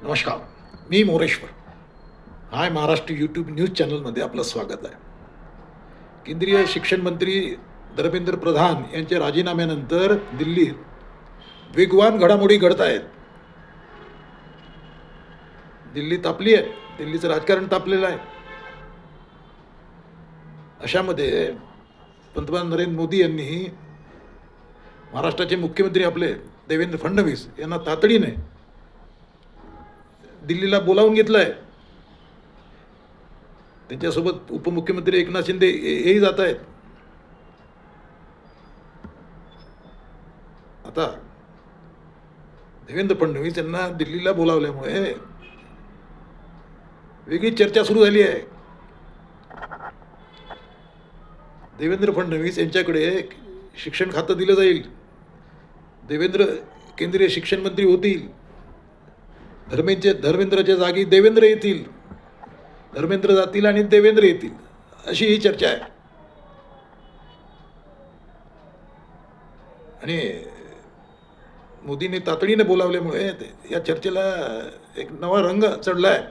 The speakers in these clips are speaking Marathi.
नमस्कार, मी मोरेश्वर. हाय महाराष्ट्र यूट्यूब न्यूज चॅनलमध्ये आपलं स्वागत आहे. केंद्रीय शिक्षण मंत्री धर्मेंद्र प्रधान यांच्या राजीनाम्यानंतर दिल्लीत वेगवान घडामोडी घडत आहेत. दिल्ली तापली आहे, दिल्लीचं राजकारण तापलेलं आहे. अशामध्ये पंतप्रधान नरेंद्र मोदी यांनी महाराष्ट्राचे मुख्यमंत्री आपले देवेंद्र फडणवीस यांना तातडीने दिल्लीला बोलावून घेतलं आहे. त्यांच्यासोबत उपमुख्यमंत्री एकनाथ शिंदे हेही जात आहेत. आता देवेंद्र फडणवीस यांना दिल्लीला बोलावल्यामुळे वेगळी चर्चा सुरू झाली आहे. देवेंद्र फडणवीस यांच्याकडे शिक्षण खातं दिलं जाईल. देवेंद्र केंद्रीय शिक्षण मंत्री होतील. धर्मेंद्रच्या जागी देवेंद्र येतील. धर्मेंद्र जातील आणि देवेंद्र येतील, अशी ही चर्चा आहे. आणि मोदींनी तातडीने बोलावल्यामुळे या चर्चेला एक नवा रंग चढला आहे.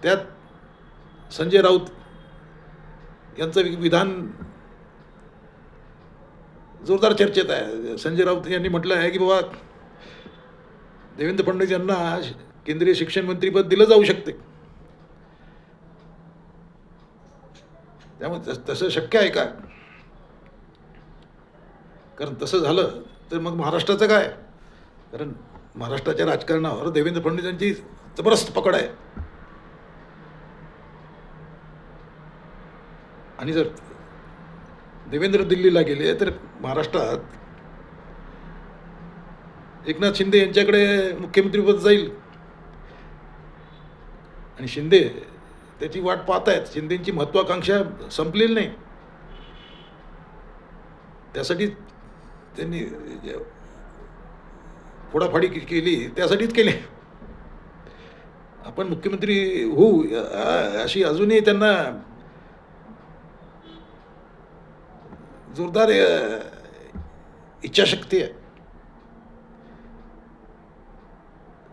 त्यात संजय राऊत यांचं विधान जोरदार चर्चेत आहे. संजय राऊत यांनी म्हटलं आहे की बाबा देवेंद्र फडणवीस यांना केंद्रीय शिक्षण मंत्रीपद दिलं जाऊ शकते. त्यामुळे तसं शक्य आहे का? कारण तसं झालं तर मग महाराष्ट्राचं काय? कारण महाराष्ट्राच्या राजकारणावर देवेंद्र फडणवीस यांची जबरदस्त पकड आहे. आणि जर देवेंद्र दिल्लीला गेले तर महाराष्ट्रात एकनाथ शिंदे यांच्याकडे मुख्यमंत्रीपद जाईल. आणि शिंदे त्याची वाट पाहत आहेत. शिंदेची महत्वाकांक्षा संपलेली नाही. त्यासाठी त्यांनी फोडाफाडी केली, त्यासाठीच केली. आपण मुख्यमंत्री होऊ अशी अजूनही त्यांना जोरदार इच्छाशक्ती आहे.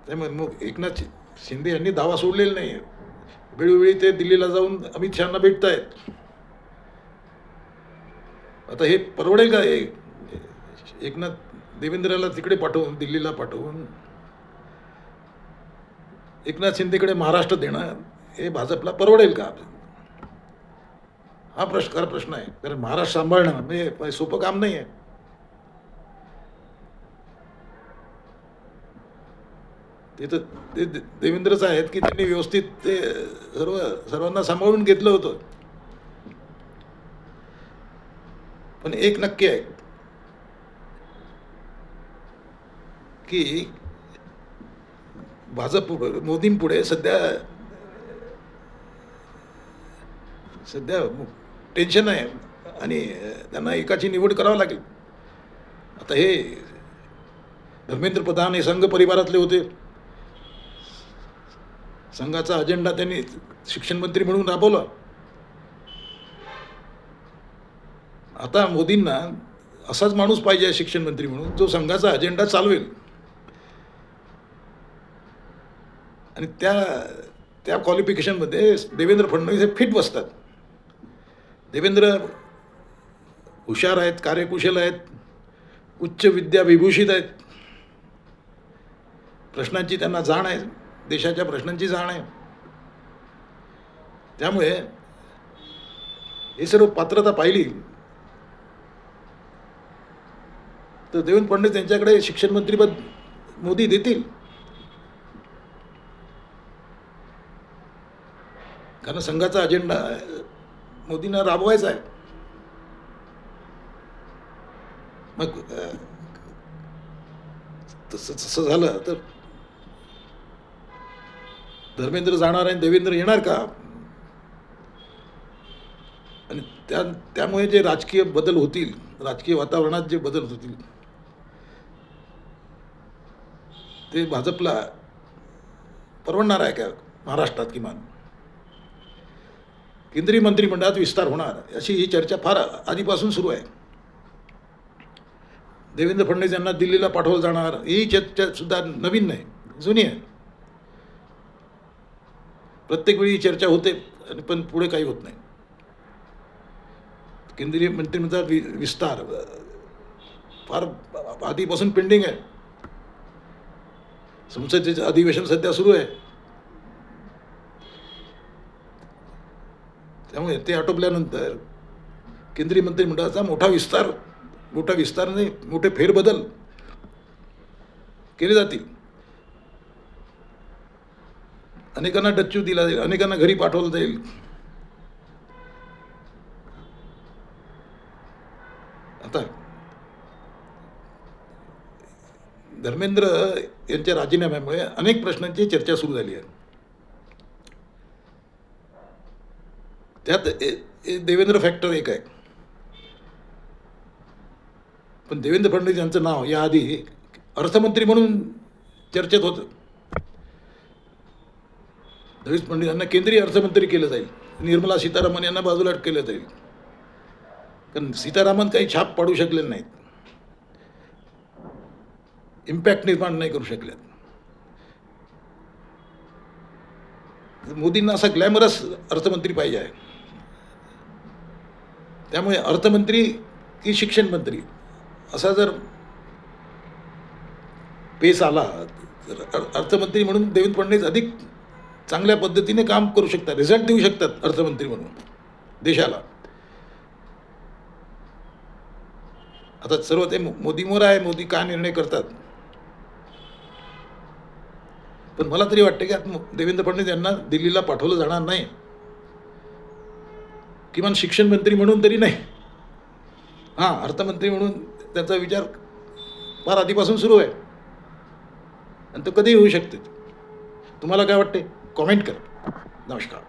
त्यामुळे मग एकनाथ शिंदे यांनी दावा सोडलेला नाही. वेळोवेळी ते दिल्लीला जाऊन अमित शहांना भेटत आहेत. आता हे परवडेल का? एकनाथ देवेंद्रला तिकडे पाठवून, दिल्लीला पाठवून एकनाथ शिंदेकडे महाराष्ट्र देणं हे भाजपला परवडेल का? हा प्रश्न आहे. कारण महाराष्ट्र सांभाळणं म्हणजे सोपं काम नाही आहे. ते तर ते देवेंद्रच आहेत की त्यांनी व्यवस्थित ते सर्वांना सांभाळून घेतलं होतं. पण एक नक्की आहे की भाजप मोदींपुढे सध्या टेन्शन आहे आणि त्यांना एकाची निवड करावी लागेल. आता हे धर्मेंद्र प्रधान हे संघ परिवारातले होते. संघाचा अजेंडा त्यांनी शिक्षण मंत्री म्हणून राबवला. आता मोदींना असाच माणूस पाहिजे शिक्षण मंत्री म्हणून, जो संघाचा अजेंडा चालवेल. आणि त्या क्वालिफिकेशनमध्ये देवेंद्र फडणवीस हे फिट बसतात. देवेंद्र हुशार आहेत, कार्यकुशल आहेत, उच्च विद्या विभूषित आहेत. प्रश्नांची त्यांना जाण आहे, देशाच्या प्रश्नांची जाण आहे. त्यामुळे हे सर्व पात्रता पाहिली तर देवेंद्र फडणवीस यांच्याकडे शिक्षण मंत्रीपद मोदी देतील. कारण संघाचा अजेंडा मोदींना राबवायचा आहे. मग तसं झालं तर धर्मेंद्र जाणार आणि देवेंद्र येणार का? आणि त्यामुळे जे राजकीय बदल होतील, राजकीय वातावरणात जे बदल होतील ते भाजपला परवडणार आहे का? महाराष्ट्रात किमान केंद्रीय मंत्रिमंडळात विस्तार होणार अशी ही चर्चा फार आधीपासून सुरू आहे. देवेंद्र फडणवीस यांना दिल्लीला पाठवलं जाणार ही चर्चा सुद्धा नवीन नाही. जुनी आहे. प्रत्येक वेळी चर्चा होते पण पुढे काही होत नाही. केंद्रीय मंत्रिमंडळाचा विस्तार फार आधीपासून पेंडिंग आहे. संसदेचं अधिवेशन सध्या सुरू आहे. त्यामुळे ते आटोपल्यानंतर केंद्रीय मंत्रिमंडळाचा मोठा विस्तार नाही, मोठे फेरबदल केले जातील. अनेकांना डच्चू दिला जाईल, अनेकांना घरी पाठवलं जाईल. आता धर्मेंद्र यांच्या राजीनाम्यामुळे अनेक प्रश्नांची चर्चा सुरू झाली आहे. त्यात देवेंद्र फॅक्टर एक आहे. पण देवेंद्र फडणवीस यांचं नाव याआधी अर्थमंत्री म्हणून चर्चेत होतं. देवेंद्र फडणवीस यांना केंद्रीय अर्थमंत्री केलं जाईल, निर्मला सीतारामन यांना बाजूला केलं जाईल. कारण सीतारामन काही छाप पाडू शकले नाहीत, इम्पॅक्ट निर्माण नाही करू शकल्यात. मोदींना असा ग्लॅमरस अर्थमंत्री पाहिजे आहे. त्यामुळे अर्थमंत्री की शिक्षण मंत्री असा जर पेस आला तर अर्थमंत्री म्हणून देवेंद्र फडणवीस अधिक चांगल्या पद्धतीने काम करू शकतात, रिझल्ट देऊ शकतात अर्थमंत्री म्हणून देशाला. आता सर्व ते मोदींवर आहे, मोदी काय निर्णय करतात. पण मला तरी वाटतं की आता देवेंद्र फडणवीस यांना दिल्लीला पाठवलं जाणार नाही, किमान शिक्षण मंत्री म्हणून तरी नाही. हां, अर्थमंत्री म्हणून त्याचा विचार फार आधीपासून सुरू आहे आणि तो कधीही होऊ शकते. तुम्हाला काय वाटते? कॉमेंट करा. नमस्कार.